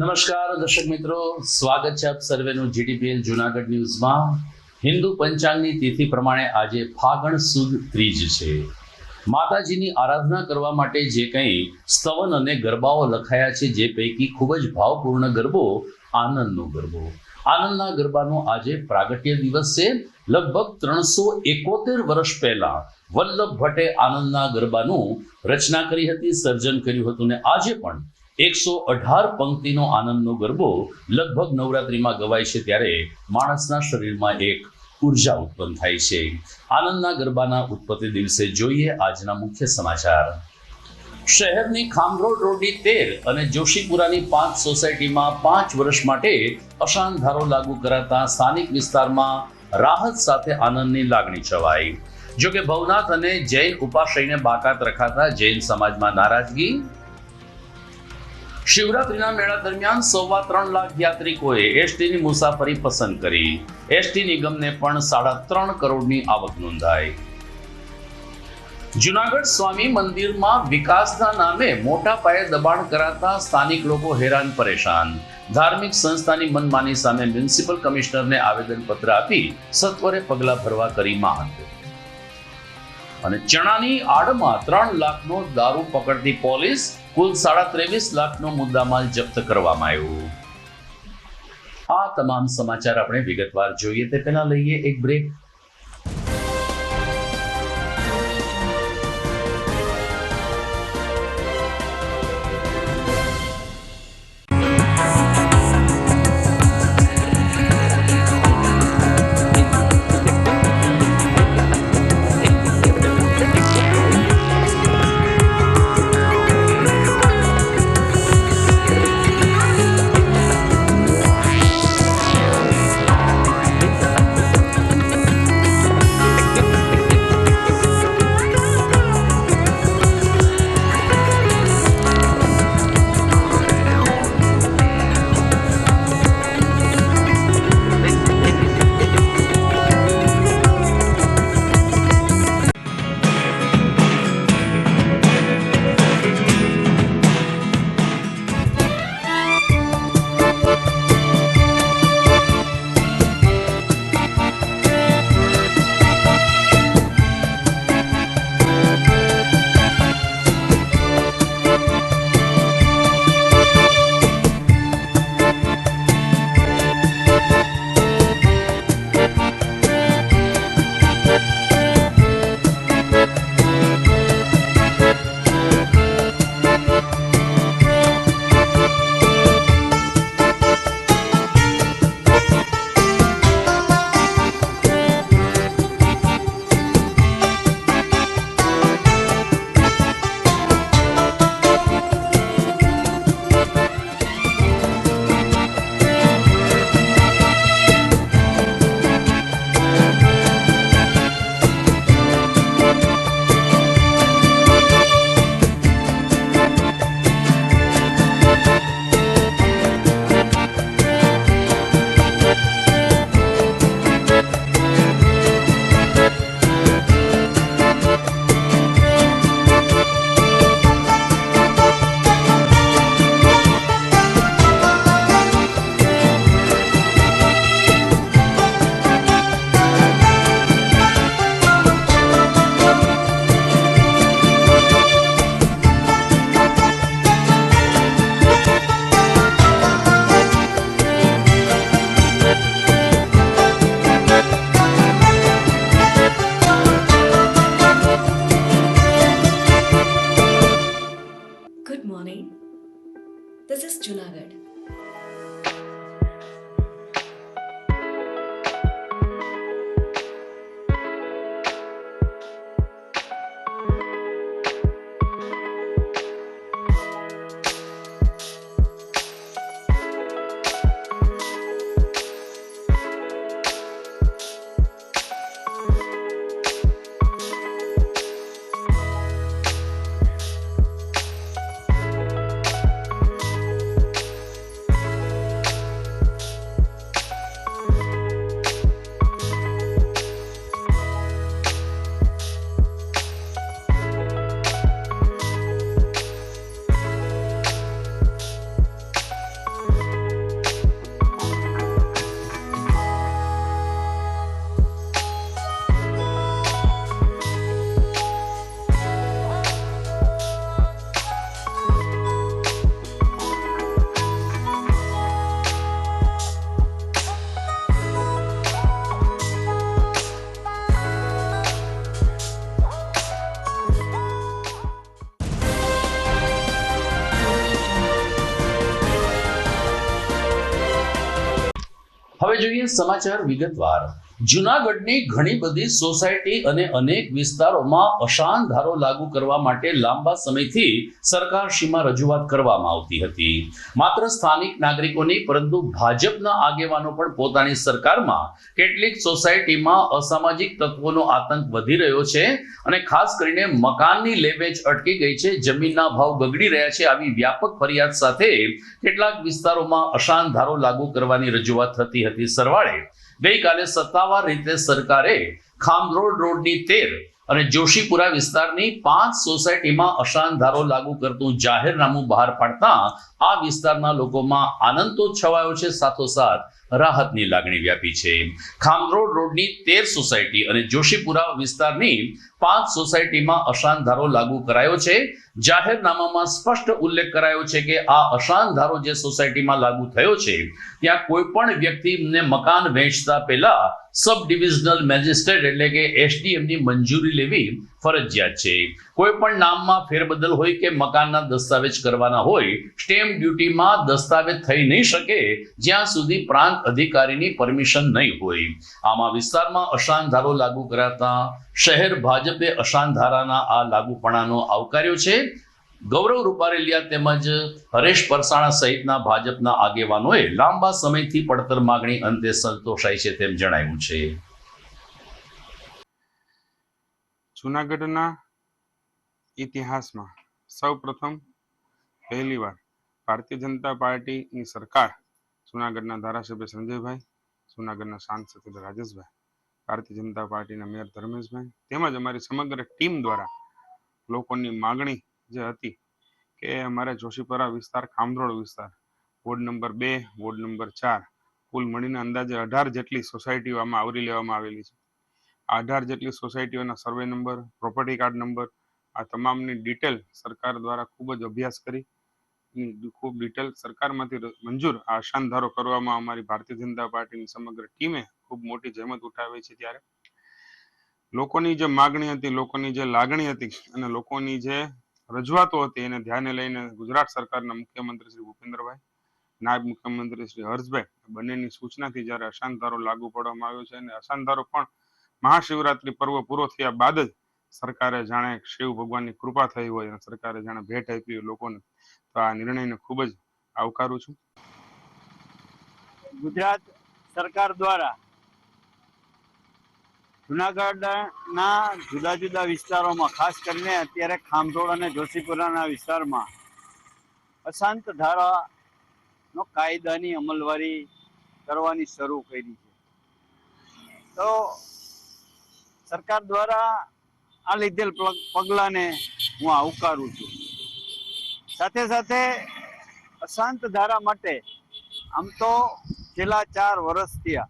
નમસ્કાર દર્શક મિત્રો, સ્વાગત છે આપ સર્વેનું જીટીપીએલ જૂનાગઢ ન્યૂઝમાં. હિન્દુ પંચાંગની તિથિ પ્રમાણે આજે ફાગણ સુદ ત્રીજ છે. માતાજીની આરાધના કરવા માટે જે કંઈ સ્તવન અને ગરબાઓ લખાયા છે, જે પૈકી ખૂબ જ ભાવપૂર્ણ ગરબો આનંદનો ગરબો. આનંદના ગરબાનો આજે પ્રાગટ્ય દિવસ છે. લગભગ 371 વર્ષ પહેલા વલ્લભ ભટ્ટે આનંદના ગરબાનું રચના કરી હતી, સર્જન કર્યું હતું. ને આજે પણ 118 પંક્તિનો આનંદનો ગરબો લગભગ નવરાત્રિમાં ગવાય છે, ત્યારે માણસના શરીરમાં એક ઉર્જા ઉત્પન્ન થાય છે. આનંદના ગરબાના ઉત્પત્તિ દિવસે જોઈએ આજના મુખ્ય સમાચાર. શહેરની ખામરોડ રોડની 13 અને જોશીપુરાની 5 સોસાયટીમાં 5 વર્ષ માટે અશાંત ધારો લાગુ કરાતા સ્થાનિક વિસ્તારમાં રાહત સાથે આનંદની લાગણી છવાઈ. જોકે ભવનાથ અને જૈન ઉપાશ્રયને બાકાત રખાતા જૈન સમાજમાં નારાજગી. શિવરાત્રીના મેળા દરમિયાન 3.25 લાખ યાત્રિકોએ એસટીની મુસાફરી પસંદ કરી. એસટી નિગમને પણ 3.5 કરોડની આવક નોંધાઈ. જૂનાગઢ સ્વામી મંદિરમાં વિકાસના નામે મોટા પાયે દબાણ કરાતા સ્થાનિક લોકો હેરાન પરેશાન. ધાર્મિક સંસ્થાની મનમાની સામે મ્યુનિસિપલ કમિશનરને આવેદનપત્ર આપી સત્વરે પગલાં ભરવા કરી માંગ. અને ચણાની આડમાં 3 લાખનો દારૂ પકડતી પોલીસ, કુલ 23.5 લાખનો મુદ્દામાલ જપ્ત કરવામાં આવ્યો. આ તમામ સમાચાર આપણે વિગતવાર જોઈએ તે પહેલા લઈએ એક break. Good morning. This is Junagadh. હવે જોઈએ સમાચાર વિગતવાર. જૂનાગઢની ઘણી બધી સોસાયટી અને અનેક વિસ્તારોમાં અશાંત ધારો લાગુ કરવા માટે લાંબા સમયથી સરકારશ્રીમાં રજૂઆત કરવામાં આવતી હતી. માત્ર સ્થાનિક નાગરિકોની પરંતુ ભાજપના આગેવાનો પણ પોતાની સરકારમાં કેટલીક સોસાયટીમાં અસામાજિક તત્વોનો આતંક વધી રહ્યો છે અને ખાસ કરીને મકાનની લેવેચ અટકી ગઈ છે, જમીનના ભાવ બગડી રહ્યા છે, આવી વ્યાપક ફરિયાદ સાથે કેટલાક વિસ્તારોમાં અશાંત ધારો લાગુ કરવાની રજૂઆત થતી હતી. સરવાળે ગઈકાલે સત્તાવાર રીતે સરકારે ખામરોડ રોડની 13 અને જોશીપુરા વિસ્તારની 5 સોસાયટીમાં અશાંત ધારો લાગુ કરતું જાહેરનામું બહાર પાડતા આ વિસ્તારના લોકોમાં આનંદ તો છવાયો છે, સાથોસાથ રાહતની લાગણી વ્યાપી છે. ખામરોડ રોડની 13 સોસાયટી અને જોશીપુરા વિસ્તારની 5 સોસાયટીમાં અશાંત ધારો લાગુ કરાયો છે. જાહેરનામામાં સ્પષ્ટ ઉલ્લેખ કરાયો છે કે આ અશાંત ધારો જે સોસાયટીમાં લાગુ થયો છે ત્યાં કોઈ પણ વ્યક્તિને મકાન વેચતા પહેલા સબ ડિવિઝનલ મેજિસ્ટ્રેટ એટલે કે SDM ની મંજૂરી લેવી ફરજિયાત છે. કોઈ પણ નામમાં ફેરબદલ હોય કે મકાનના દસ્તાવેજ કરવાના હોય, સ્ટેમ્પ ડ્યુટીમાં દસ્તાવેજ થઈ નહીં શકે જ્યાં સુધી પ્રાંત અધિકારીની પરમિશન નહીં હોય. આમાં વિસ્તારમાં અશાંત ધારો લાગુ કરાતા શહેર ભાજપે અશાંત ધારાના આ લાગુપણાનો આવકાર્યો છે. ગૌરવ રૂપારેલિયા તેમજ હરેશ પરસાણા સહિતના ભાજપના આગેવાનોએ લાંબા સમયથી પડતર માગણી અંતે સંતોષાઈ છે તેમ જણાવ્યું છે. જૂનાગઢના ઇતિહાસમાં સૌ પ્રથમ પહેલીવાર ભારતીય જનતા પાર્ટીની સરકાર, જૂનાગઢના ધારાસભ્ય સંજયભાઈ, જૂનાગઢના સાંસદ રાજેશભાઈ, ભારતીય જનતા પાર્ટીના મેયર ધર્મેશભાઈ તેમજ અમારી સમગ્ર ટીમ દ્વારા લોકોની માગણી જે હતી કે અમારે જોશીપુરા વિસ્તાર, ખામરોડ વિસ્તાર, વોર્ડ નંબર 2, વોર્ડ નંબર 4 કુલ મળીને અંદાજે 18 જેટલી સોસાયટીઓ આમાં આવરી લેવામાં આવેલી છે. આ 18 જેટલી સોસાયટીઓના survey number, property card number, આ તમામની ડિટેલ સરકાર દ્વારા ખૂબ જ અભ્યાસ કરી ખૂબ ડિટેલ સરકારમાંથી મંજૂર આ અશાંત ધારો કરવામાં અમારી ભારતીય જનતા પાર્ટીની સમગ્ર ટીમે ખૂબ મોટી જહેમત ઉઠાવી છે. ત્યારે લોકોની જે માગણી હતી, લોકોની જે લાગણી હતી અને લોકોની જે રજૂઆતો હતી એને ધ્યાને લઈને ગુજરાત સરકારના મુખ્યમંત્રી શ્રી ભૂપેન્દ્રભાઈ, નાયબ મુખ્યમંત્રી શ્રી હર્ષભાઈ બંનેની સૂચનાથી જ્યારે અશાંત ધારો લાગુ પાડવામાં આવ્યો છે અને અશાંત ધારો પણ મહાશિવરાત્રી પર્વ પૂરો થયા બાદ જ સરકારે જાણે શિવ ભગવાનની કૃપા થઈ હોય અને સરકારે જાણે ભેટ આપી હોય લોકોને, તો આ નિર્ણયને ખૂબ જ આવકારું છું. ગુજરાત સરકાર દ્વારા જૂનાગઢના જુદા જુદા વિસ્તારોમાં, ખાસ કરીને અત્યારે ખામરોડ અને જોશીપુરાના વિસ્તારમાં અશાંત ધારાનો કાયદાની અમલવારી કરવાની શરૂ કરી છે. તો સરકાર દ્વારા આ લીધેલ પગલાંને હું આવકારું છું. સાથે સાથે અશાંત ધારા માટે આમ તો છેલ્લા 4 વર્ષથી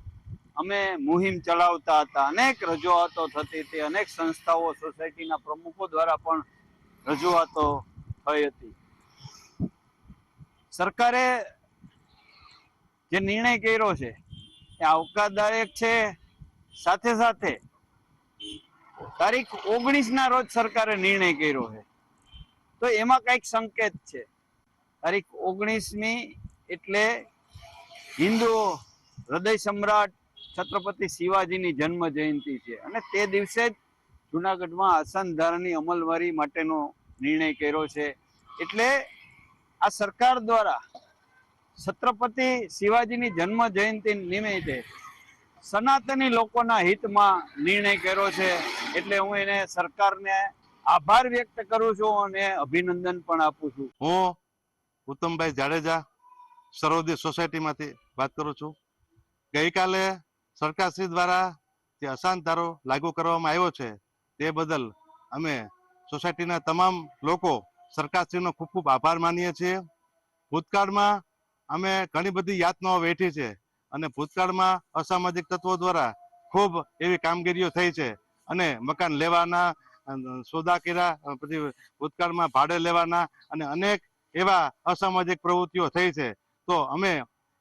અમે મુહિમ ચલાવતા હતા, અનેક રજૂઆતો થતી હતી, અનેક સંસ્થાઓ, સોસાયટીના પ્રમુખો દ્વારા પણ રજૂઆતો થઈ હતી. સરકારે જે નિર્ણય કર્યો છે એ આવકારદાયક છે. સાથે સાથે તારીખ 19ના રોજ સરકારે નિર્ણય કર્યો છે, તો એમાં કંઈક સંકેત છે. તારીખ 19મી એટલે હિન્દુ હૃદય સમ્રાટ છત્રપતિ શિવાજીની જન્મ જયંતિ છે અને તે દિવસે જ જૂનાગઢમાં અશાંત ધારાની અમલવારી માટેનો નિર્ણય કર્યો છે. એટલે આ સરકાર દ્વારા છત્રપતિ શિવાજીની જન્મ જયંતિ નિમિત્તે સનાતની લોકોના હિતમાં નિર્ણય કર્યો છે. એટલે હું એને સરકારને આભાર વ્યક્ત કરું છું અને અભિનંદન પણ આપું છું. હું ઉત્તમભાઈ જાડેજા સરોદી સોસાયટીમાંથી વાત કરું છું. ગઈકાલે સરકારશ્રી દ્વારા જે અશાંત ધારો લાગુ કરવામાં આવ્યો છે તે બદલ અમે સોસાયટીના તમામ લોકો સરકારશ્રીનો ખૂબ ખૂબ આભાર માનીએ છીએ. ભૂતકાળમાં અમે ઘણી બધી યાતનાઓ વેઠી છે અને ભૂતકાળમાં અસામાજિક તત્વો દ્વારા ખૂબ એવી કામગીરીઓ થઈ છે અને મકાન લેવાના, સોદા કર્યા, પછી ભૂતકાળમાં ભાડે લેવાના અને અનેક એવા અસામાજિક પ્રવૃત્તિઓ થઈ છે. તો અમે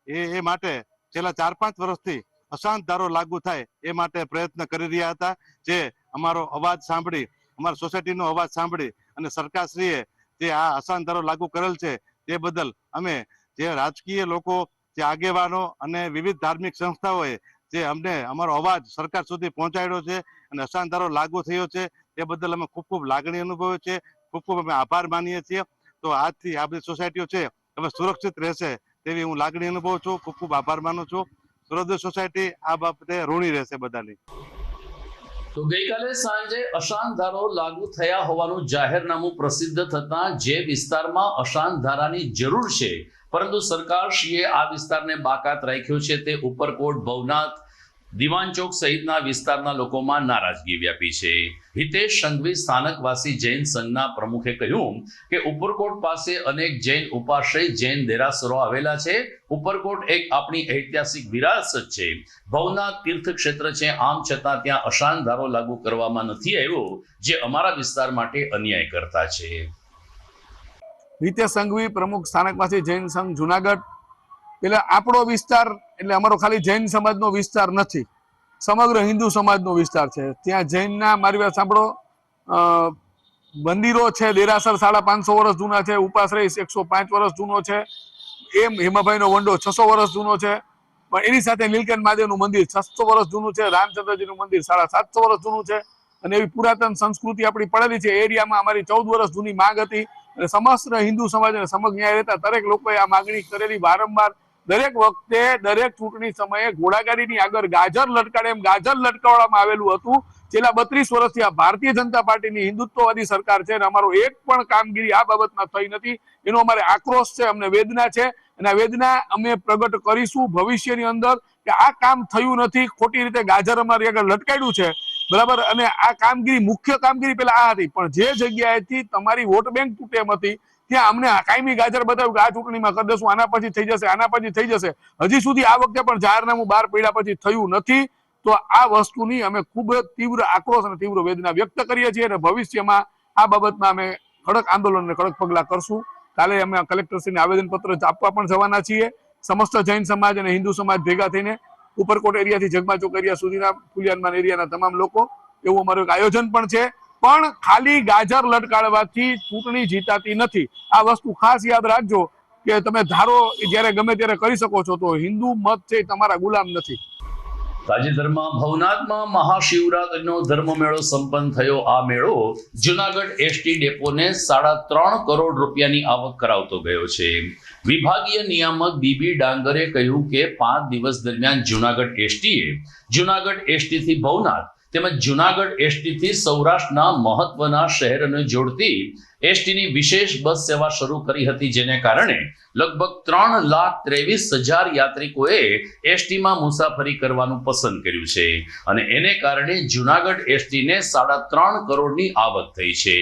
એ માટે છેલ્લા 4-5 વર્ષથી અશાંત ધારો લાગુ થાય એ માટે પ્રયત્ન કરી રહ્યા હતા. જે અમારો અવાજ સાંભળી, અમારા સોસાયટીનો અવાજ સાંભળી અને સરકારશ્રીએ જે આ અશાંત ધારો લાગુ કરેલ છે તે બદલ અમે જે રાજકીય લોકો જે આગેવાનો અને વિવિધ ધાર્મિક સંસ્થાઓએ જે અમને અમારો અવાજ સરકાર સુધી પહોંચાડ્યો છે અને અસાન ધારો લાગુ થયો છે તે બદલ અમે ખૂબ ખૂબ લાગણી અનુભવીએ છીએ, ખૂબ ખૂબ અમે આભાર માનીએ છીએ. તો આજથી આ બધી સોસાયટીઓ છે હવે સુરક્ષિત રહેશે તેવી હું લાગણી અનુભવું છું, ખૂબ ખૂબ આભાર માનું છું. સૂર્યોદય સોસાયટી આ બાબતે ઋણી રહેશે બધાની. તો ગઈકાલે સાંજે અશાંત ધારો લાગુ થયા હોવાનું જાહેરનામું પ્રસિદ્ધ થતાં જે વિસ્તારમાં અશાંત ધારાની જરૂર છે પરંતુ સરકારશ્રીએ આ વિસ્તારને બાકાત રાખ્યો છે તે ઉપરકોટ, ભવનાથ, દિવાન ચોક સહિતના વિસ્તારના લોકોમાં નારાજગી વ્યાપી છે. હિતેશ સંઘવી સ્થાનકવાસી જૈન સંઘના પ્રમુખે કહ્યું કે ઉપરકોટ પાસે અનેક જૈન ઉપાશ્રય જૈન દેરાસરો આવેલા છે. ઉપરકોટ એક આપણી ઐતિહાસિક વિરાસત છે. ભવનાથ તીર્થ ક્ષેત્ર છે, આમ છતાં ત્યાં અશાંત ધારો લાગુ કરવામાં નથી આવ્યો, જે અમારા વિસ્તાર માટે અન્યાય કરતા છે. હિતેશ સંઘવી, પ્રમુખ સ્થાનકવાસી જૈન સંઘ જુનાગઢ. એટલે આપણો વિસ્તાર એટલે અમારો ખાલી જૈન સમાજનો વિસ્તાર નથી, સમગ્ર હિન્દુ સમાજનો વિસ્તાર છે. ત્યાં જૈનના, મારી વાત સાંભળો, મંદિરો છે, દેરાસર 550 વર્ષ જૂના છે, ઉપાશ્રય 105 વર્ષ જૂનો છે, એમ હેમાભાઈનો વંડો 600 વર્ષ જૂનો છે, પણ એની સાથે નીલકંઠ મહાદેવનું મંદિર 600 વર્ષ જૂનું છે, રામચંદ્રજીનું મંદિર 750 વર્ષ જૂનું છે. અને એવી પુરાતન સંસ્કૃતિ આપણી પડેલી છે. એરિયામાં અમારી 14 વર્ષ જૂની માંગ હતી અને સમસ્ત હિન્દુ સમાજ અને સમગ્ર ન્યાય રહેતા દરેક લોકોએ આ માગણી કરેલી વારંવાર. દરેક વખતે દરેક ચૂંટણી સમયે ઘોડાગાડીની આગળ ગાજર લટકાડે એમ ગાજર લટકાવવામાં આવેલું હતું. છેલ્લા 32 વર્ષથી આ ભારતીય જનતા પાર્ટીની હિન્દુત્વવાદી સરકાર છે અને અમારો એક પણ કામગીરી આ બાબતમાં થઈ નથી. એનો અમારે આક્રોશ છે, અમને વેદના છે અને આ વેદના અમે પ્રગટ કરીશું ભવિષ્યની અંદર કે આ કામ થયું નથી, ખોટી રીતે ગાજર અમારી આગળ લટકાડ્યું છે, બરાબર. અને આ કામગીરી, મુખ્ય કામગીરી પેલા આ હતી, પણ જે જગ્યાએથી તમારી વોટ બેંક તૂટે એમ હતી ત્યાં અમને કાયમી ગાજર બતાવ્યું કે આ ચૂંટણીમાં કરી દેશું, આના પછી થઈ જશે, આના પછી થઈ જશે. હજી સુધી આ વખતે પણ જાહેરનામું બહાર પડ્યા પછી થયું નથી. તો આ વસ્તુની અમે ખૂબ તીવ્ર આક્રોશ અને તીવ્ર વેદના વ્યક્ત કરીએ છીએ અને ભવિષ્યમાં આ બાબતમાં અમે કડક આંદોલન અને કડક પગલાં કરશું. કાલે અમે કલેક્ટરશ્રીને આવેદનપત્ર આપવા પણ જવાના છીએ. સમસ્ત જૈન સમાજ અને હિન્દુ સમાજ ભેગા થઈને ઉપરકોટ એરિયાથી જગમા ચોક એરિયા સુધીના ફુલિયાનમાન એરિયાના તમામ લોકો, એવું અમારું એક આયોજન પણ છે. પણ ખાલી ગાજર લટકાડવાથી ચૂંટણી જીતાતી નથી. આ વસ્તુ ખાસ યાદ રાખજો કે તમે ધારો જ્યારે ગમે ત્યારે કરી શકો છો, તો હિન્દુ મત છે તમારા ગુલામ નથી. તાજેતરમાં ભવનાથમાં મહાશિવરાત્રીનો ધર્મમેળો સંપન્ન થયો. આ મેળો જુનાગઢ એસટી ડેપોને 3.5 કરોડ રૂપિયાની આવક કરાવતો ગયો છે. વિભાગીય નિયામક બીબી ડાંગરે કહ્યું કે 5 દિવસ દરમિયાન જુનાગઢ એસટીએ જુનાગઢ એસટીથી ભવનાથ તેમજ જુનાગઢ એસટીથી સૌરાષ્ટ્રના મહત્વના શહેરોને જોડતી એસટીની વિશેષ બસ સેવા શરૂ કરી હતી, જેને કારણે લગભગ 3,23,000 યાત્રિકોએ એસટીમાં મુસાફરી કરવાનું પસંદ કર્યું છે અને એને કારણે જુનાગઢ એસટીને 3.5 કરોડની આવક થઈ છે.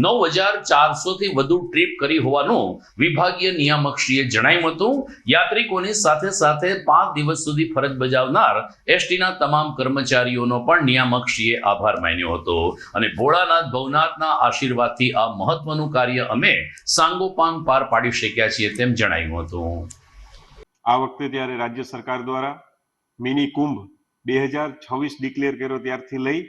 9,400 થી વધુ ટ્રીપ કરી હોવાનું વિભાગીય નિયામકશ્રીએ જણાવ્યું હતું. યાત્રિકોની સાથે સાથે 5 દિવસ સુધી ફરજ બજાવનાર એસટીના તમામ કર્મચારીઓનો પણ નિયામકશ્રીએ આભાર માન્યો હતો અને ભોળાનાથ ભવનાથના આશીર્વાદથી આ મહત્વનું કાર્ય અમે સાંગોપાંગ પાર પાડી શક્યા છીએ તેમ જણાવ્યું હતું. આ વખતે ત્યારે રાજ્ય સરકાર દ્વારા મિની કુંભ 2026 ડિક્લેર કર્યો ત્યારથી લઈ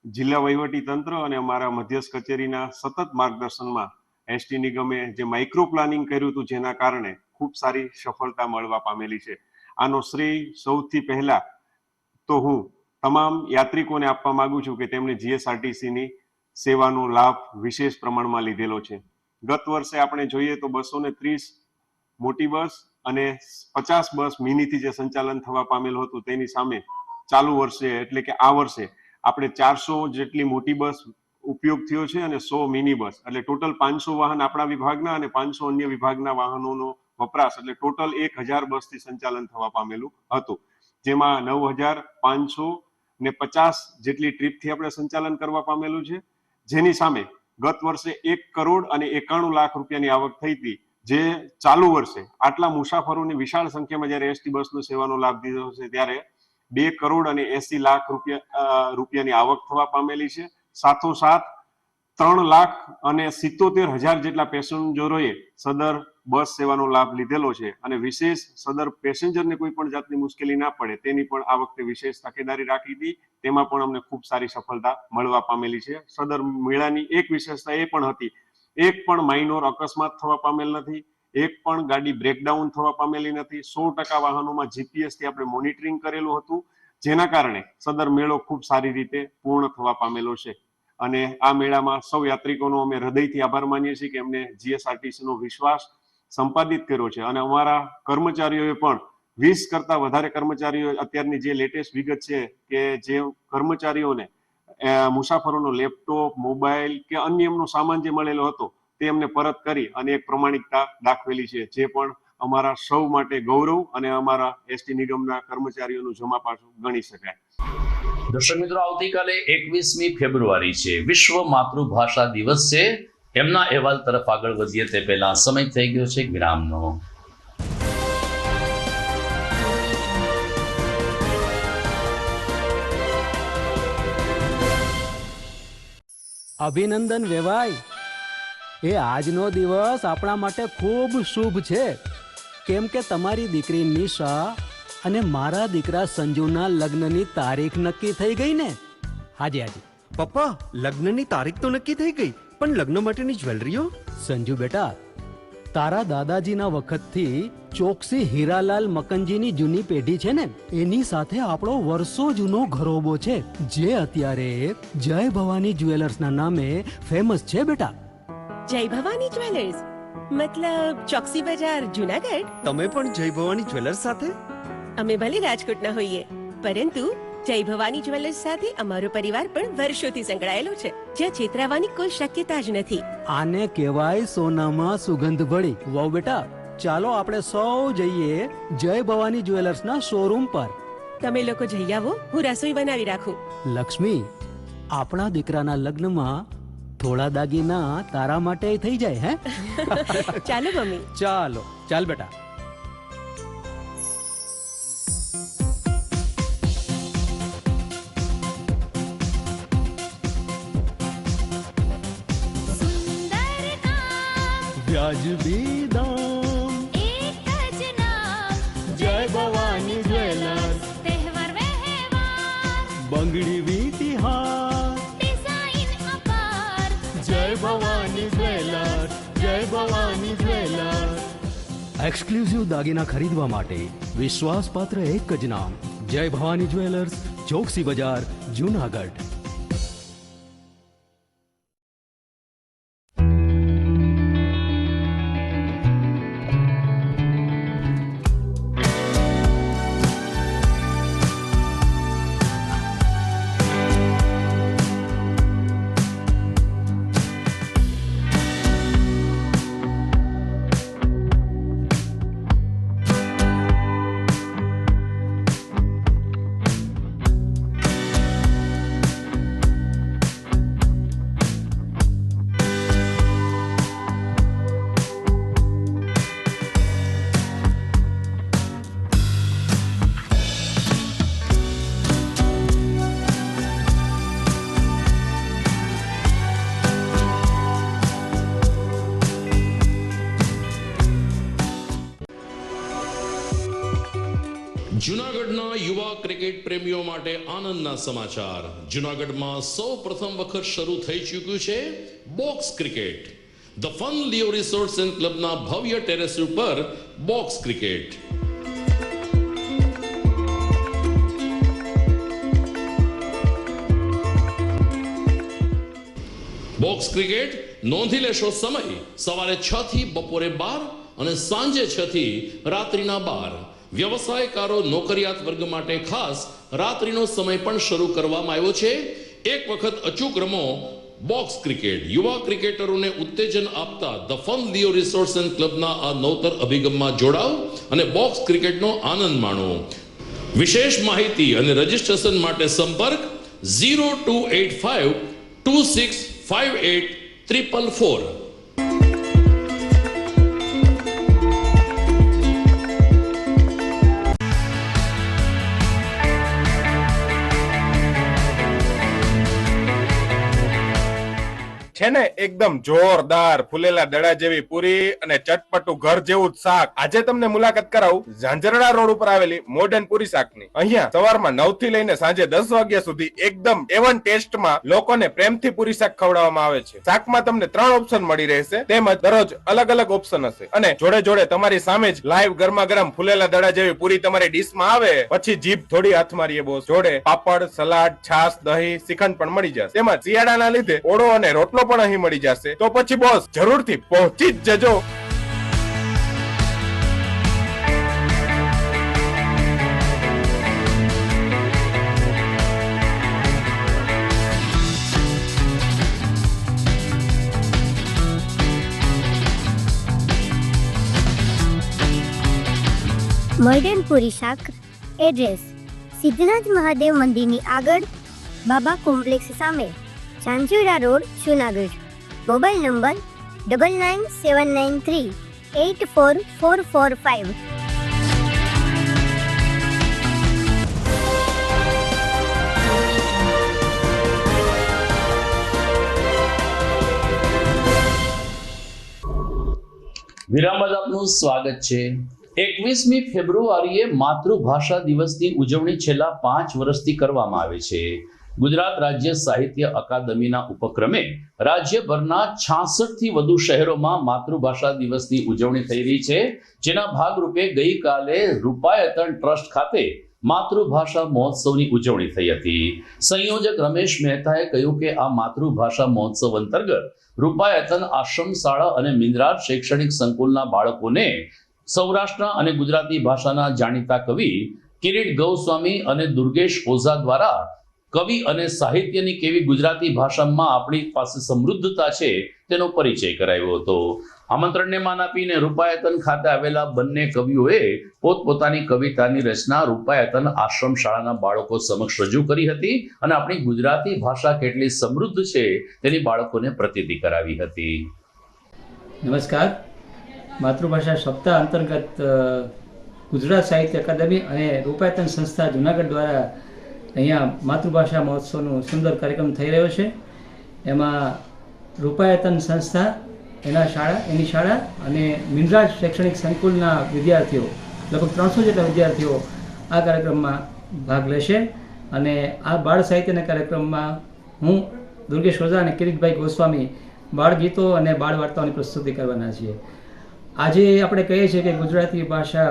જિલ્લા વહીવટી તંત્ર અને અમારા મધ્યસ્થ કચેરીના સતત માર્ગદર્શનમાં એસટી નિગમે જે માઇક્રો પ્લાનિંગ કર્યું હતું, જેના કારણે ખૂબ સારી સફળતા મળવા પામેલી છે. આનો શ્રેય સૌથી પહેલા તો હું તમામ યાત્રિકોને આપવા માંગુ છું કે તેમણે જીએસઆરટીસીની સેવાનો લાભ વિશેષ પ્રમાણમાં લીધેલો છે. ગત વર્ષે આપણે જોઈએ તો 230 મોટી બસ અને 50 બસ મિનીથી જે સંચાલન થવા પામેલું હતું, તેની સામે ચાલુ વર્ષે એટલે કે આ વર્ષે આપણે 400 જેટલી મોટી બસ ઉપયોગ થયો છે અને 100 મિની બસ, એટલે ટોટલ 500 વાહન આપણા વિભાગના અને 500 અન્ય વિભાગના વાહનોનો વપરાશ, એટલે ટોટલ 1000 બસથી સંચાલન થવા પામેલું હતું, જેમાં 9,550 જેટલી ટ્રીપથી આપણે સંચાલન કરવા પામેલું છે, જેની સામે ગત વર્ષે 1 કરોડ અને 91 લાખ રૂપિયાની આવક થઈ હતી. જે ચાલુ વર્ષે આટલા મુસાફરોની વિશાળ સંખ્યામાં જ્યારે એસટી બસનો સેવાનો લાભ દીધો છે ત્યારે 2 કરોડ અને 80 લાખ રૂપિયાની આવક થવા પામેલી છે. સાથોસાથ 3,77,000 જેટલા પેસેન્જરોએ સદર બસ સેવાનો લાભ લીધેલો છે અને વિશેષ સદર પેસેન્જરને કોઈ પણ જાતની મુશ્કેલી ના પડે તેની પણ આ વખતે વિશેષ તકેદારી રાખી હતી. તેમાં પણ અમને ખૂબ સારી સફળતા મળવા પામેલી છે. સદર મેળાની એક વિશેષતા એ પણ હતી, એક પણ માઇનોર અકસ્માત થવા પામેલ નથી, એક પણ ગાડી બ્રેકડાઉન થવા પામેલી નથી. 100% વાહનોમાં જીપીએસ થી આપણે મોનિટરિંગ કરેલું હતું, જેના કારણે સદર મેળો ખૂબ સારી રીતે પૂર્ણ થવા પામેલો છે. અને આ મેળામાં સૌ યાત્રિકોનો અમે હૃદયથી આભાર માનીએ છીએ કે એમને જીએસઆરટીસી નો વિશ્વાસ સંપાદિત કર્યો છે. અને અમારા કર્મચારીઓએ પણ 20 કરતા વધારે કર્મચારીઓ, અત્યારની જે લેટેસ્ટ વિગત છે કે જે કર્મચારીઓને મુસાફરોનો લેપટોપ, મોબાઈલ કે અન્ય એમનો સામાન જે મળેલો હતો તે એમને પરત કરી અને એક પ્રમાણિકતા દાખવેલી છે, જે પણ અમારા સૌ માટે ગૌરવ અને અમારા એસટી નિગમના કર્મચારીઓનું જમા પાછું ગણી શકાય. દર્શક મિત્રો, આવતીકાલે 21મી ફેબ્રુઆરી છે, વિશ્વ માતૃભાષા દિવસ છે. એમના અહેવાલ તરફ આગળ વધીએ તે પહેલા સમય થઈ ગયો છે વિરામનો. અભિનંદન વેવાઈ, એ આજનો દિવસ આપણા માટે ખૂબ શુભ છે, કેમ કે તમારી દીકરી નિશા અને મારા દીકરા સંજુના લગ્નની તારીખ નક્કી થઈ ગઈ ને. હાજી હાજી પપ્પા, લગ્નની તારીખ તો નક્કી થઈ ગઈ, પણ લગ્ન માટેની જ્વેલરીઓ? સંજુ બેટા, તારા દાદાજીના વખતથી ચોકસી હીરાલાલ મકનજીની જૂની પેઢી છે ને, એની સાથે આપણો વર્ષો જૂનો ઘરોબો છે, જે અત્યારે જય ભવાની જ્વેલર્સના નામે ફેમસ છે બેટા. જય ભવાની જ્વેલર્સ મતલબ ચોકસી બજાર, જુનાગઢ? તમે પણ જય ભવાની જ્વેલર્સ સાથે? અમે ભલે રાજકોટના હોઈએ, પરંતુ જય ભવાની જ્વેલર્સ સાથે અમારો પરિવાર પણ વર્ષોથી સંકળાયેલો છે, જ્યાં છેતરાવાની કોઈ શક્યતા જ નથી. આને કહેવાય સોનામાં સુગંધ ભળી. વહુ બેટા, ચાલો આપણે સૌ જઈએ જય ભવાની જ્વેલર્સના શોરૂમ પર. તમે લોકો જઈ આવો, હું રસોઈ બનાવી રાખું. લક્ષ્મી, આપણા દીકરાના લગ્નમાં થોડા દાગીના તારા માટે થઈ જાય. હે ચાલો મમ્મી. ચાલો ચાલ બેટા. વ્યાજબી દામ, એક જ નામ, જય ભવાની જ્વેલર્સ. તહેવાર વ્યવહાર, બંગડી વીટી હાર, ડિઝાઇન અપાર, જય ભવાની જ્વેલર્સ, જય ભવાની જ્વેલર્સ. એક્સક્લુઝિવ દાગીના ખરીદવા માટે વિશ્વાસપાત્ર એક જ નામ, જય ભવાની જ્વેલર્સ, ચોકસી બજાર, જુનાગઢ. જૂનાગઢના યુવા ક્રિકેટ પ્રેમીઓ માટે આનંદના સમાચાર. જૂનાગઢમાં સૌ પ્રથમ વખત શરૂ થઈ ચૂક્યું છે box cricket. The fun Leo resorts and ક્લબના ભવ્ય ટેરેસ ઉપર બોક્સ ક્રિકેટ. બોક્સ ક્રિકેટ નોંધી લેશો સમય સવારે 6 થી બપોરે 12 અને સાંજે 6 થી રાત્રિના 12. વ્યવસાયકારો, નોકરિયાત વર્ગ માટે ખાસ રાત્રિનો સમય પણ શરૂ કરવામાં આવ્યો છે. એક વખત અચૂક રમો બોક્સ ક્રિકેટ. યુવા ક્રિકેટરોને ઉત્તેજન આપતા the fun Leo resorts and ક્લબના આ નવતર અભિગમમાં જોડાઓ અને બોક્સ ક્રિકેટનો આનંદ માણો. વિશેષ માહિતી અને રજીસ્ટ્રેશન માટે સંપર્ક 0285 2658 444. છે ને એકદમ જોરદાર ફૂલેલા દડા જેવી પૂરી અને ચટપટું ઘર જેવું જ શાક. આજે તમને મુલાકાત કરાવું ઝાંઝરડા રોડ ઉપર આવેલી મોડર્ન પૂરી શાકની. અહીંયા સવારમાં 9 થી લઈને સાંજે 10 વાગ્યા સુધી એકદમ એવન ટેસ્ટમાં લોકોને પ્રેમથી પૂરી શાક ખવડાવવામાં આવે છે. શાકમાં તમને 3 ઓપ્શન મળી રહેશે, તેમજ દરરોજ અલગ અલગ ઓપ્શન હશે અને જોડે જોડે તમારી સામે જ લાઈવ ગરમા ગરમ ફૂલેલા દડા જેવી પૂરી તમારી ડીશમાં આવે પછી જીભ થોડી હાથ મારીએ બોસ. જોડે પાપડ, સલાડ, છાશ, દહીં, શ્રીખંડ પણ મળી જશે. તેમજ શિયાળાના લીધે ઓળો અને રોટલો પણ અહીં મળી જશે. તો પછી બોસ જરૂરથી પહોંચી જ જજો. મોડર્ન પૂરી શાક. એડ્રેસ સિદ્ધનાથ મહાદેવ મંદિરની આગળ, બાબા કોમ્પ્લેક્સ સામે, Zanzarda road, Junagadh. Mobile number 9979384445. વિરામ બાદ આપનું સ્વાગત છે. 21મી ફેબ્રુઆરીએ માતૃભાષા દિવસની ઉજવણી છેલ્લા 5 વર્ષથી કરવામાં આવે છે. ગુજરાત રાજ્ય સાહિત્ય અકાદમીના ઉપક્રમે રાજ્યભરના 66થી વધુ શહેરોમાં માતૃભાષા દિવસની ઉજવણી થઈ રહી છે, જેના ભાગરૂપે ગઈકાલે રૂપાયતન ટ્રસ્ટ ખાતે માતૃભાષા મહોત્સવની ઉજવણી થઈ હતી. સંયોજક રમેશ મહેતાએ કહ્યું કે આ માતૃભાષા મહોત્સવ અંતર્ગત રૂપાયતન આશ્રમ શાળા અને મિંદરાર શૈક્ષણિક સંકુલના બાળકોને સૌરાષ્ટ્ર અને ગુજરાતી ભાષાના જાણીતા કવિ કિરીટ ગૌસ્વામી અને દુર્ગેશ ઓઝા દ્વારા કવિ અને સાહિત્યની કેવી ગુજરાતી ભાષામાં આપણી પાસે સમૃદ્ધતા છે તેનો પરિચય કરાયો હતો. આમંત્રણને માન આપીને રૂપાયતન ખાતે આવેલા બંને કવિઓએ પોતપોતાની કવિતાની રચના રૂપાયતન આશ્રમ શાળાના બાળકો સમક્ષ રજૂ કરી હતી અને આપણી ગુજરાતી ભાષા કેટલી સમૃદ્ધ છે તેની બાળકોને પ્રતીતિ કરાવી હતી. નમસ્કાર. માતૃભાષા સપ્તાહ અંતર્ગત ગુજરાત સાહિત્ય અકાદમી અને રૂપાયતન સંસ્થા જુનાગઢ દ્વારા અહીંયા માતૃભાષા મહોત્સવનો સુંદર કાર્યક્રમ થઈ રહ્યો છે. એમાં રૂપાયતન સંસ્થા એની શાળા અને મિંદરાજ શૈક્ષણિક સંકુલના વિદ્યાર્થીઓ, લગભગ 300 જેટલા વિદ્યાર્થીઓ આ કાર્યક્રમમાં ભાગ લેશે. અને આ બાળ સાહિત્યના કાર્યક્રમમાં હું, દુર્ગેશ ઓઝા અને કિરીટભાઈ ગોસ્વામી બાળ ગીતો અને બાળ વાર્તાઓની પ્રસ્તુતિ કરવાના છીએ. આજે આપણે કહીએ છીએ કે ગુજરાતી ભાષા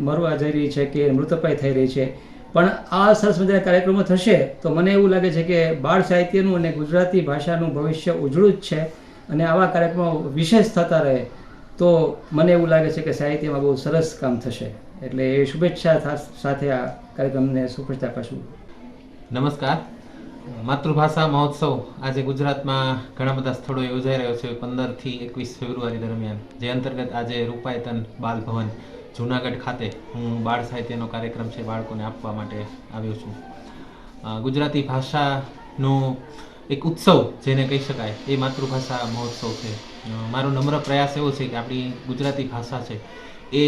મરવા જઈ રહી છે કે મૃતપ્રાય થઈ રહી છે, પણ આ સરસ મજાના કાર્યક્રમો થશે તો મને એવું લાગે છે કે બાળ સાહિત્યનું અને ગુજરાતી ભાષાનું ભવિષ્ય ઉજળું જ છે. અને આવા કાર્યક્રમો વિશેષ થતા રહે તો મને એવું લાગે છે કે સાહિત્યમાં બહુ સરસ કામ થશે. એટલે એ શુભેચ્છા સાથે આ કાર્યક્રમને સફળતા પાછું. નમસ્કાર. માતૃભાષા મહોત્સવ આજે ગુજરાતમાં ઘણા બધા સ્થળોએ યોજાઈ રહ્યો છે 15 થી 21 ફેબ્રુઆરી દરમિયાન, જે અંતર્ગત આજે રૂપાયતન બાલ ભવન જુનાગઢ ખાતે હું બાળ સાહિત્યનો કાર્યક્રમ છે બાળકોને આપવા માટે આવ્યો છું. ગુજરાતી ભાષાનો એક ઉત્સવ જેને કહી શકાય એ માતૃભાષા મહોત્સવ છે. મારો નમ્ર પ્રયાસ એવો છે કે આપણી ગુજરાતી ભાષા છે એ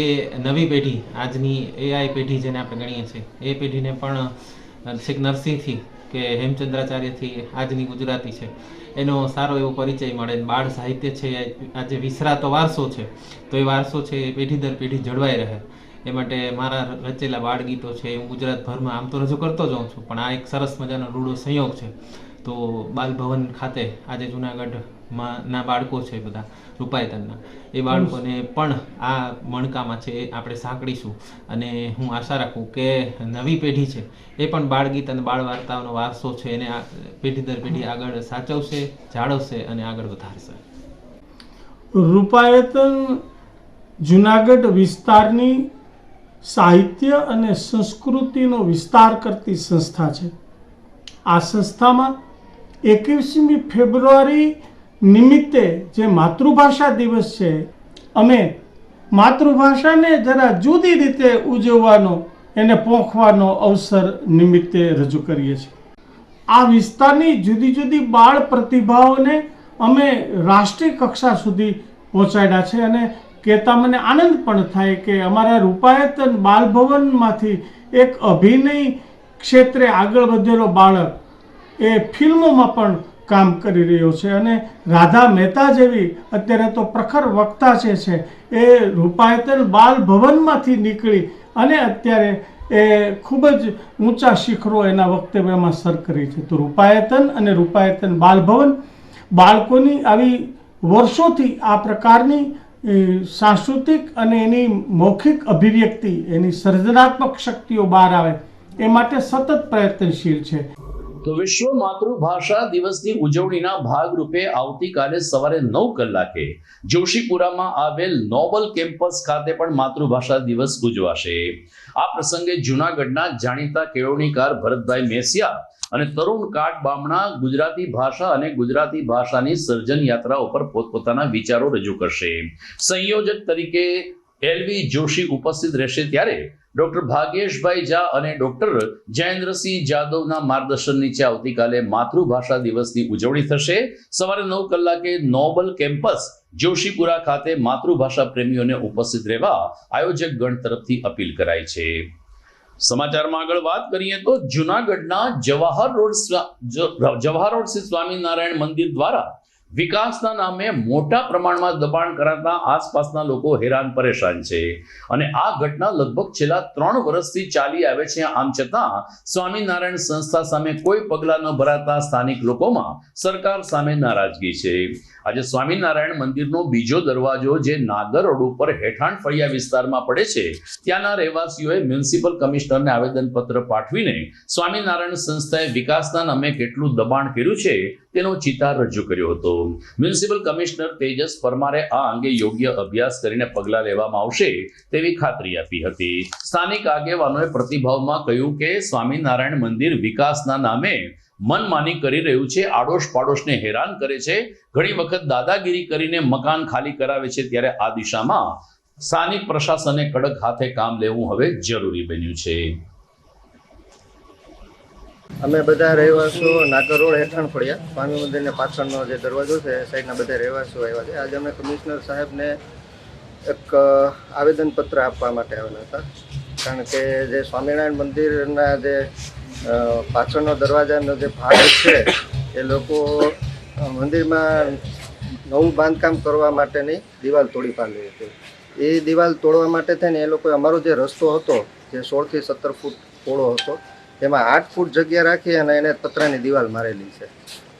નવી પેઢી, આજની AI પેઢી જેને આપણે ગણીએ છીએ, એ પેઢીને પણ છેક નરસિંહથી કે હેમચંદ્રાચાર્યથી આજની ગુજરાતી છે એનો સારો એવો પરિચય મળે. બાળ સાહિત્ય છે આજે વિસરાતો વારસો છે, તો એ વારસો છે એ પેઢી દર પેઢી જળવાઈ રહે એ માટે મારા રચેલા બાળ ગીતો છે હું ગુજરાતભરમાં આમ તો રજૂ કરતો જાઉં છું, પણ આ એક સરસ મજાનો રૂડો સંયોગ છે. તો બાલભવન ખાતે આજે જુનાગઢમાં ના બાળકો છે બધા રૂપાયતનના, એ બાળકોને પણ આ મણકામાં છે એ આપણે સાંકળીશું. અને હું આશા રાખું કે નવી પેઢી છે એ પણ બાળગીત અને બાળ વાર્તાઓનો વારસો છે એને પેઢી દર પેઢી આગળ સાચવશે, જાળવશે અને આગળ વધારશે. રૂપાયતન જુનાગઢ વિસ્તારની સાહિત્ય અને સંસ્કૃતિનો વિસ્તાર કરતી સંસ્થા છે. આ સંસ્થામાં 21મી ફેબ્રુઆરી નિમિત્તે જે માતૃભાષા દિવસ છે, અમે માતૃભાષાને જરા જુદી રીતે ઉજવવાનો, એને પોંખવાનો અવસર નિમિત્તે રજૂ કરીએ છીએ. આ વિસ્તારની જુદી જુદી બાળ પ્રતિભાઓને અમે રાષ્ટ્રીય કક્ષા સુધી પહોંચાડ્યા છે. અને કહેતા મને આનંદ પણ થાય કે અમારા રૂપાયતન બાલભવનમાંથી એક અભિનય ક્ષેત્રે આગળ વધેલો બાળક એ ફિલ્મોમાં પણ કામ કરી રહ્યો છે અને રાધા મહેતા જેવી અત્યારે તો પ્રખર વક્તા છે એ રૂપાયતન બાલ ભવનમાંથી નીકળી અને અત્યારે એ ખૂબ જ ઊંચા શિખરો એના વક્તવ્યમાં સર કરી છે. તો રૂપાયતન અને રૂપાયતન બાલ ભવન બાળકોની આવી વર્ષોથી આ પ્રકારની સાંસ્કૃતિક અને એની મૌખિક અભિવ્યક્તિ, એની સર્જનાત્મક શક્તિઓ બહાર આવે એ માટે સતત પ્રયત્નશીલ છે. તો વિશ્વ માતૃભાષા દિવસની ઉજવણીના ભાગરૂપે આવતીકાલે સવારે 9 કલાકે જોશીપુરામાં આવેલ નોબલ કેમ્પસ ખાતે પણ માતૃભાષા દિવસ ઉજવાશે. આ પ્રસંગે જૂનાગઢના જાણીતા કેળવણીકાર ભરતભાઈ મેસિયા અને તરુણ કાટ બામણા ગુજરાતી ભાષા અને ગુજરાતી ભાષાની સર્જન યાત્રા ઉપર પોતપોતાના વિચારો રજૂ કરશે. સંયોજક તરીકે એલવી જોશી ઉપસ્થિત રહેશે, ત્યારે ડોક્ટર ભાગ્યેશભાઈ ઝા અને ડોક્ટર જયેન્દ્રસિંહ જાદવના માર્ગદર્શન નીચે આવતીકાલે માતૃભાષા દિવસની ઉજવણી થશે. સવારે 9 કલાકે નોબલ કેમ્પસ જોશીપુરા ખાતે માતૃભાષા પ્રેમીઓને ઉપસ્થિત રહેવા આયોજક ગણ તરફથી અપીલ કરાઈ છે. સમાચારમાં આગળ વાત કરીએ તો જૂનાગઢના જવાહર રોડ સ્થિત સ્વામિનારાયણ મંદિર દ્વારા વિકાસના નામે મોટા પ્રમાણમાં દબાણ કરાતા આસપાસના લોકો હેરાન પરેશાન છે અને આ ઘટના લગભગ છેલ્લા 3 વર્ષથી ચાલી આવે છે. આમ છતાં સ્વામિનારાયણ સંસ્થા સામે કોઈ પગલાં ન ભરાતા સ્થાનિક લોકોમાં સરકાર સામે નારાજગી છે. આજે સ્વામિનારાયણ મંદિરનો બીજો દરવાજો જે નાગર રોડ ઉપર હેઠાણ ફળિયા વિસ્તારમાં પડે છે, ત્યાંના રહેવાસીઓએ મ્યુનિસિપલ કમિશનરને આવેદનપત્ર પાઠવીને સ્વામિનારાયણ સંસ્થાએ વિકાસના નામે કેટલું દબાણ કર્યું છે તેનો ચિતાર રજૂ કર્યો હતો. મ્યુનિસિપલ કમિશનર તેજસ પરમારે આ અંગે યોગ્ય અભ્યાસ કરીને પગલાં લેવામાં આવશે તેવી ખાતરી આપી હતી. સ્થાનિક આગેવાનોએ પ્રતિભાવમાં કહ્યું કે સ્વામિનારાયણ મંદિર વિકાસના નામે મનમાની કરી રહ્યું છે, આડોશ પાડોશને હેરાન કરે છે, ઘણી વખત દાદાગીરી કરીને મકાન ખાલી કરાવે છે. ત્યારે આ દિશામાં સ્થાનિક પ્રશાસને કડક હાથે કામ લેવું હવે જરૂરી બન્યું છે. અમે બધા રહેવાસીઓ નાગર રોડ હેઠળ ફળિયા સ્વામી મંદિરને પાછળનો જે દરવાજો છે સાઈડના બધા રહેવાસીઓ આવ્યા છે. આજે અમે કમિશનર સાહેબને એક આવેદનપત્ર આપવા માટે આવેલા હતા, કારણ કે જે સ્વામિનારાયણ મંદિરના જે પાછળનો દરવાજાનો જે ભાગ છે એ લોકો મંદિરમાં નવું બાંધકામ કરવા માટેની દિવાલ તોડી પાડી હતી. એ દિવાલ તોડવા માટે થઈને એ લોકોએ અમારો જે રસ્તો હતો જે 16 થી 17 ફૂટ પહોળો હતો એમાં 8 ફૂટ જગ્યા રાખી અને એને પતરાની દિવાલ મારેલી છે.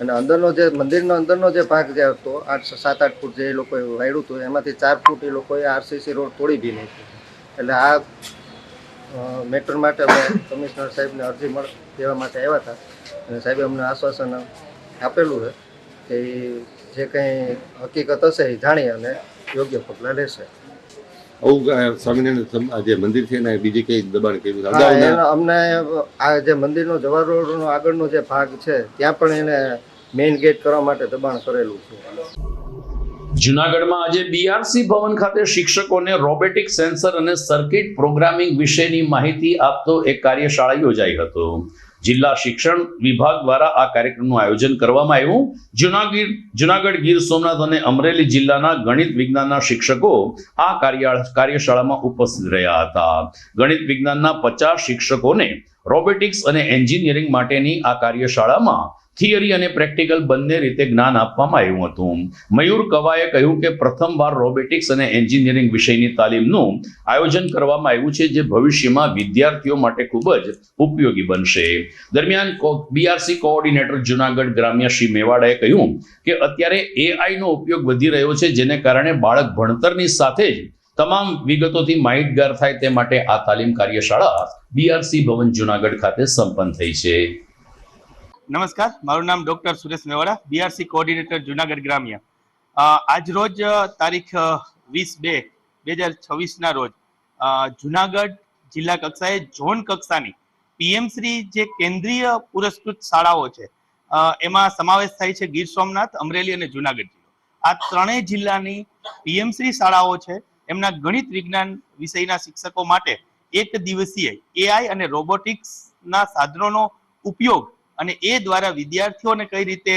અને અંદરનો જે મંદિરનો અંદરનો જે ભાગ જે હતો 7-8 ફૂટ જે એ લોકોએ વાળ્યું હતું એમાંથી 4 ફૂટ એ લોકોએ આરસીસી રોડ તોડી બી નાખી. એટલે આ મેટર માટે અમે કમિશનર સાહેબને અરજી દેવા માટે આવ્યા હતા અને સાહેબે અમને આશ્વાસન આપેલું છે કે જે કંઈ હકીકત હશે એ જાણી અને યોગ્ય પગલાં લેશે. સ્વામિનારાયણ જે મંદિર છે ને બીજી કઈ દબાણ કર્યું? અમને આ જે મંદિરનો જવાહર રોડનો આગળનો જે ભાગ છે ત્યાં પણ એને મેઇન ગેટ કરવા માટે દબાણ કરેલું છે. જૂનાગઢમાં આજે બીઆરસી ભવન ખાતે શિક્ષકોને રોબોટિક સેન્સર અને સર્કિટ પ્રોગ્રામિંગ વિશેની માહિતી આપતો એક કાર્યશાળા યોજાઈ હતો. જિલ્લા શિક્ષણ વિભાગ દ્વારા આ કાર્યક્રમનું આયોજન કરવામાં આવ્યું. જૂનાગઢ, ગીર સોમનાથ અને અમરેલી જિલ્લાના ગણિત વિજ્ઞાનના શિક્ષકો આ કાર્યશાળામાં ઉપસ્થિત રહ્યા હતા. ગણિત વિજ્ઞાનના 50 શિક્ષકોને રોબોટિક્સ અને એન્જિનિયરિંગ માટેની આ કાર્યશાળામાં થિયરી અને પ્રેક્ટિકલ બંને રીતે જ્ઞાન આપવામાં આવ્યું હતું. મયુર કવાએ કહ્યું કે પ્રથમવાર રોબોટિક્સ અને એન્જિનિયરિંગ વિષયની તાલીમનું આયોજન કરવામાં આવ્યું છે, જે ભવિષ્યમાં વિદ્યાર્થીઓ માટે ખૂબ જ ઉપયોગી બનશે. દરમિયાન બીઆરસી કોઓર્ડિનેટર જૂનાગઢ ગ્રામ્ય શ્રી મેવાડાએ કહ્યું કે અત્યારે એઆઈનો ઉપયોગ વધી રહ્યો છે, જેને કારણે બાળક ભણતરની સાથે જ તમામ વિગતોથી માહિતગાર થાય તે માટે આ તાલીમ કાર્યશાળા બીઆરસી ભવન જૂનાગઢ ખાતે સંપન્ન થઈ છે. નમસ્કાર, મારું નામ doctor Suresh Mewada, BRC coordinator Junagadh ગ્રામ્ય. આજ રોજ તારીખ 20/2/2026 રોજ જૂનાગઢ જિલ્લા કક્ષાએ ઝોન કક્ષાની પીએમશ્રી જે કેન્દ્રીય પુરસ્કૃત શાળાઓ છે એમાં સમાવેશ થાય છે ગીર સોમનાથ, અમરેલી અને જૂનાગઢ જિલ્લો. આ ત્રણેય જિલ્લાની પીએમશ્રી શાળાઓ છે એમના ગણિત વિજ્ઞાન વિષયના શિક્ષકો માટે 1 દિવસીય એઆઈ અને રોબોટિક્સના સાધનોનો ઉપયોગ અને એ દ્વારા વિદ્યાર્થીઓને કઈ રીતે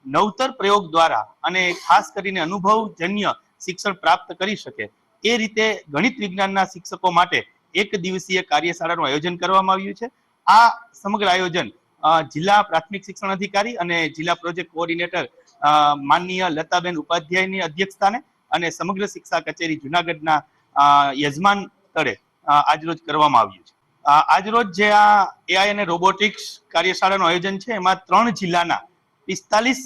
નવતર પ્રયોગ દ્વારા અને ખાસ કરીને અનુભવજન્ય શિક્ષણ પ્રાપ્ત કરી શકે એ રીતે ગણિત વિજ્ઞાનના શિક્ષકો માટે 1 દિવસીય કાર્યશાળાનું આયોજન કરવામાં આવ્યું છે. આ સમગ્ર આયોજન જિલ્લા પ્રાથમિક શિક્ષણ અધિકારી અને જિલ્લા પ્રોજેક્ટ કોઓર્ડિનેટર માનનીય લતાબેન ઉપાધ્યાયની અધ્યક્ષસ્થાને અને સમગ્ર શિક્ષા કચેરી જુનાગઢના યજમાન તળે આજરોજ કરવામાં આવ્યું છે. આજરોજ જે આ એઆઈ અને રોબોટિક્સ કાર્યશાળાનું આયોજન છે એમાં 3 જિલ્લાના 45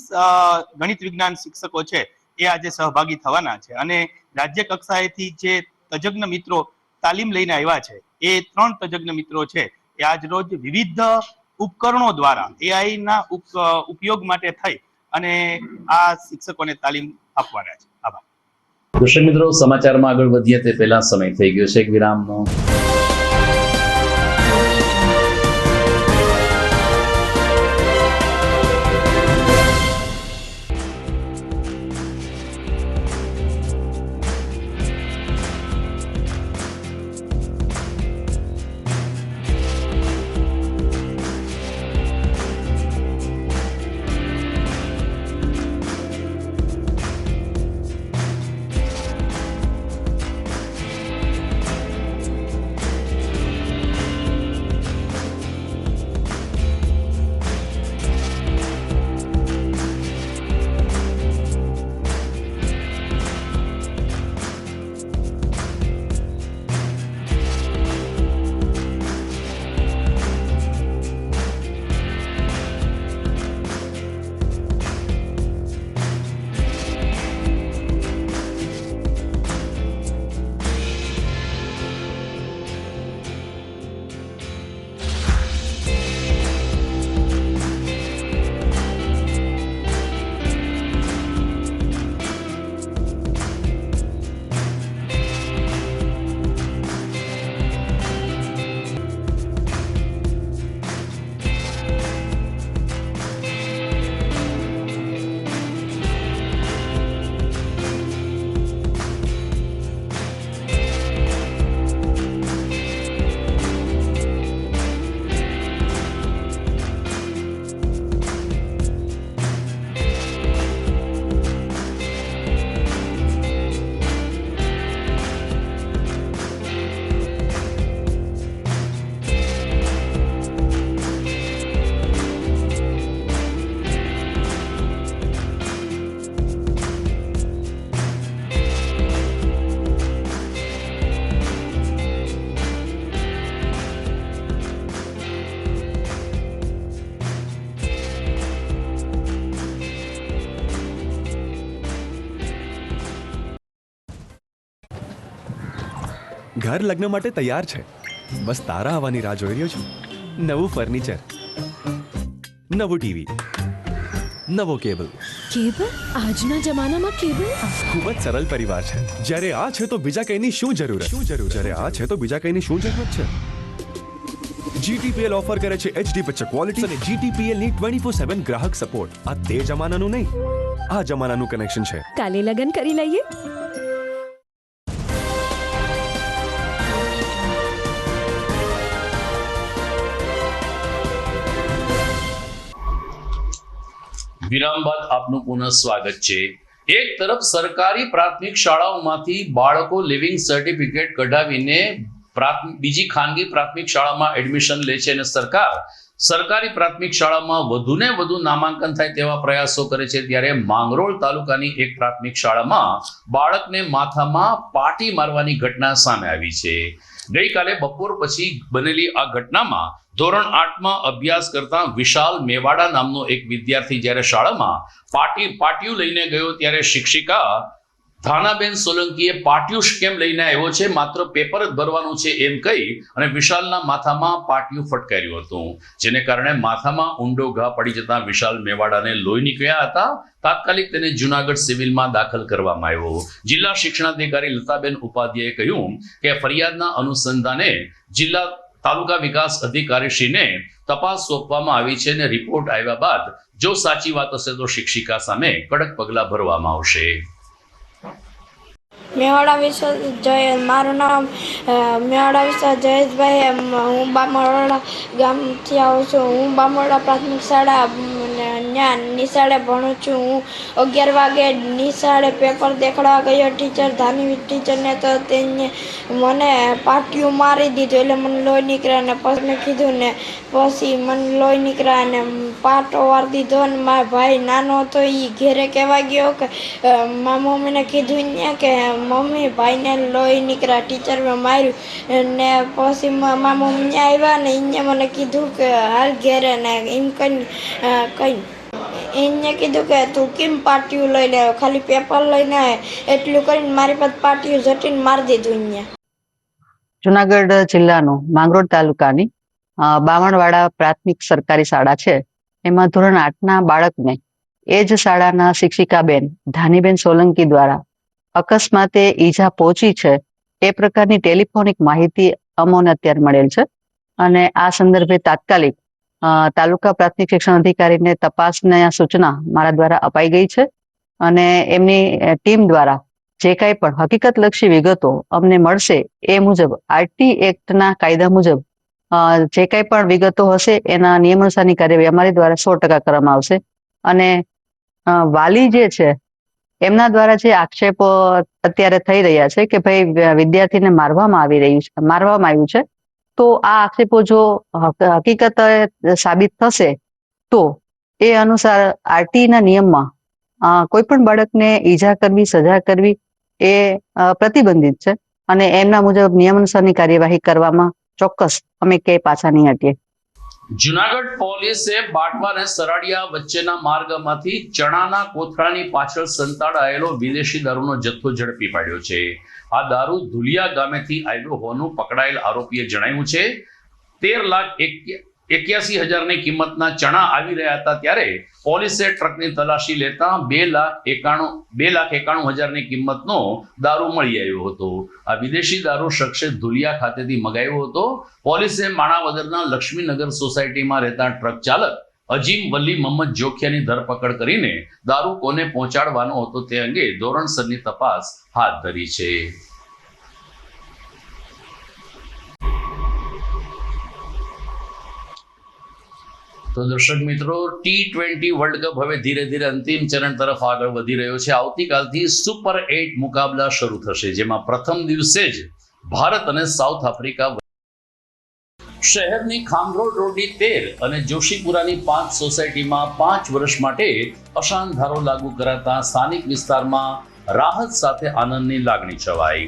ગણિત વિજ્ઞાન શિક્ષકો છે એ આજે સહભાગી થવાના છે અને રાજ્ય કક્ષાએથી જે તજજ્ઞ મિત્રો તાલીમ લઈને આવ્યા છે એ 3 તજજ્ઞ મિત્રો છે એ આજ રોજ વિવિધ ઉપકરણો દ્વારા એઆઈ ના ઉપયોગ માટે થઈ અને આ શિક્ષકોને તાલીમ આપવાના છે. આભાર. દર્શક મિત્રો, સમાચારમાં આગળ વધીએ તે પહેલા સમય થઈ ગયો છે એક વિરામનો. ઘર લગ્ન માટે તૈયાર છે, બસ તારા આવવાની રાહ જોઈ રહ્યો છું. નવું ફર્નિચર, નવું ટીવી, નવો કેબલ. કેબલ? આજના જમાનામાં કેબલ? ખૂબ જ સરળ પરિવાર છે. જ્યારે આ છે તો બીજા કઈની શું જરૂરત? જ્યારે આ છે તો બીજા કઈની શું જરૂરત છે? GTPL ઓફર કરે છે HD પિક્ચર ક્વોલિટી અને GTPL ની 24/7 ગ્રાહક સપોર્ટ. આ તે જમાનાનું નહીં, આ જમાનાનું કનેક્શન છે. કાલે લગન કરી લઈએ. વિરામ બાદ આપનું પુનઃ સ્વાગત છે. એક તરફ સરકારી પ્રાથમિક શાળાઓમાંથી બાળકો લિવિંગ સર્ટિફિકેટ કઢાવીને બીજી ખાનગી પ્રાથમિક શાળામાં એડમિશન લે છે અને સરકારી પ્રાથમિક શાળામાં વધુને વધુ નામાંકન થાય તેવા પ્રયાસો કરે છે, ત્યારે માંગરોળ તાલુકાની એક પ્રાથમિક શાળામાં બાળકને માથામાં પાટી મારવાની ઘટના સામે આવી છે. ગઈકાલે બપોર પછી બનેલી આ ઘટનામાં ધોરણ 8માં અભ્યાસ કરતા વિશાલ મેવાડા નામનો એક વિદ્યાર્થી જ્યારે શાળામાં પાટિયું લઈને ગયો ત્યારે શિક્ષિકા ધાનાબેન સોલંકીએ પાટિયું કેમ લઈને આવ્યો છે, માત્ર પેપર જ ભરવાનું છે એમ કહી અને વિશાલના માથામાં પાટિયું ફટકાર્યું હતું, જેને કારણે માથામાં ઊંડો ઘા પડી જતા વિશાલ મેવાડાને લોહી નીકળ્યા હતા. તાત્કાલિક તેને જુનાગઢ સિવિલમાં દાખલ કરવામાં આવ્યો. જિલ્લા શિક્ષણાધિકારી લતાબેન ઉપાધ્યાયે કહ્યું કે ફરિયાદના અનુસંધાને જિલ્લા તાલુકા વિકાસ અધિકારીશ્રીને તપાસ સોંપવામાં આવી છે અને રિપોર્ટ આવ્યા બાદ જો સાચી વાત હશે તો શિક્ષિકા સામે કડક પગલાં ભરવામાં આવશે. મેવાડા વિશ્વ મારું નામ મેવાડા વિશ્વ જયેશભાઈ. હું બામણવાડા ગામથી આવું છું. હું બામણવાડા પ્રાથમિક શાળા ત્યાં નિશાળે ભણું છું. હું 11 વાગે નિશાળે પેપર દેખાડવા ગયો ટીચર ધાની ટીચરને, તો તેને મને પાટિયું મારી દીધું એટલે મને લોહી નીકળ્યા. ને પછી મેં કીધું ને પછી મને લોહી નીકળ્યા અને પાટો વારી દીધો. અને મારો ભાઈ નાનો હતો એ ઘેરે કહેવા ગયો કે મારા મમ્મીને કીધું ને કે મમ્મી ભાઈને લોહી નીકળ્યા, ટીચર મેં માર્યું. ને પછી મારા મમ્મી આવ્યા ને એને મને કીધું કે હાલ ઘેરે, ને એમ કઈ એને કીધું કે તું કેમ પાટિયું લઈને આવ્યો, ખાલી પેપર લઈને આવે. એટલું કરીને મારી પાસે પાટિયું ઝટીને મારી દીધું. અહીંયા જુનાગઢ જિલ્લાનું માંગરોળ તાલુકાની બામણવાડા પ્રાથમિક સરકારી શાળા છે. એમાં ધોરણ 8ના બાળકને એ જ શાળાના શિક્ષિકાબેન ધાનીબેન સોલંકી દ્વારા અકસ્માતે ઈજા પહોંચી છે એ પ્રકારની ટેલિફોનિક માહિતી અમોને અત્યારે મળેલ છે. અને આ સંદર્ભે તાત્કાલિક તાલુકા પ્રાથમિક શિક્ષણ અધિકારીને તપાસની સૂચના મારા દ્વારા અપાઈ ગઈ છે. અને એમની ટીમ દ્વારા જે કાંઈ પણ હકીકતલક્ષી વિગતો અમને મળશે એ મુજબ આરટી એક્ટના કાયદા મુજબ જે કાંઈ પણ વિગતો હશે એના નિયમાનુસારની કાર્યવાહી અમારી દ્વારા 100% કરવામાં આવશે. અને વાલી જે છે એમના દ્વારા જે આક્ષેપો અત્યારે થઈ રહ્યા છે કે ભાઈ વિદ્યાર્થીને મારવામાં આવ્યું છે, તો આ આક્ષેપો જો હકીકત સાબિત થશે તો એ અનુસાર આરટી ના નિયમમાં કોઈ પણ બાળકને ઈજા કરવી, સજા કરવી એ પ્રતિબંધિત છે. અને એમના મુજબ નિયમાનુસારની કાર્યવાહી કરવામાં ચોક્કસ અમે કે પાછા નહીં હટીએ. જુનાગઢ પોલીસે બાટવા અને સરાડિયા વચ્ચેના માર્ગમાંથી ચણાના કોથળાની પાછળ સંતાડાયેલો વિદેશી દારૂનો જથ્થો ઝડપી પાડ્યો છે. આ દારૂ ધુલિયા ગામેથી આવ્યો હોવાનું પકડાયેલ આરોપીએ જણાવ્યું છે. 13,81,000ની કિંમતના ચણા આવી રહ્યા હતા ત્યારે પોલીસે ટ્રકની તલાશી લેતા 2,91,000ની કિંમતનો દારૂ મળી આવ્યો હતો. આ વિદેશી દારૂ શખ્સે ધુલિયા ખાતેથી મંગાવ્યો હતો. પોલીસે માણાવદરના લક્ષ્મીનગર સોસાયટીમાં રહેતા ટ્રક ચાલક અજીમ વલી મોહમ્મદ જોખિયાની ધરપકડ કરીને દારૂ કોને પહોંચાડવાનો હતો તે અંગે ધોરણસરની તપાસ હાથ ધરી છે. તો દર્શક મિત્રો, T20 વર્લ્ડ કપ હવે ધીરે ધીરે અંતિમ ચરણ તરફ આગળ વધી રહ્યો છે. આવતીકાલથી સુપર 8 મુકાબલા શરૂ થશે, જેમાં પ્રથમ દિવસે જ ભારત અને સાઉથ આફ્રિકા. શહેરની ખામરોડ રોડની 13 અને જોશીપુરાની 5 સોસાયટીમાં 5 વર્ષ માટે અશાંત ધારો લાગુ કરાતા સ્થાનિક વિસ્તારમાં રાહત સાથે આનંદની લાગણી છવાઈ.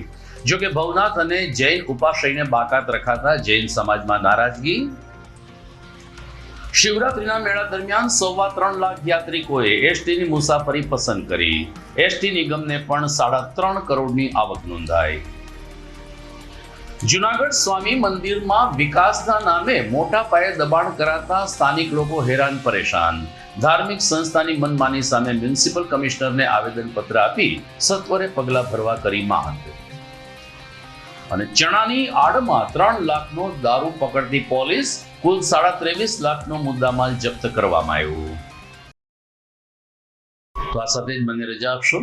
જોકે ભવનાથ અને જૈન ઉપાશ્રયને બાકાત રખાતા જૈન સમાજમાં નારાજગી. શિવરાત્રીના મેળા દરમિયાન 3.25 લાખ યાત્રિકોએ એસટીની મુસાફરી પસંદ કરી. એસટી નિગમને પણ 3.5 કરોડની આવક નોંધાઈ. જુનાગઢ સ્વામી મંદિરમાં વિકાસના નામે મોટા પાયે દબાણ કરાતા સ્થાનિક લોકો હેરાન પરેશાન. ધાર્મિક સંસ્થાની મનમાની સામે મ્યુનિસિપલ કમિશનરને આવેદનપત્ર આપી સત્વરે પગલાં ભરવા કરી માંગ. અને ચણાની આડમાં 3 લાખનો દારૂ પકડતી પોલીસ, કુલ 23.5 લાખનો મુદ્દામાલ જપ્ત કરવામાં આવ્યો. તો આ સાથે જ મને રજા આપશો.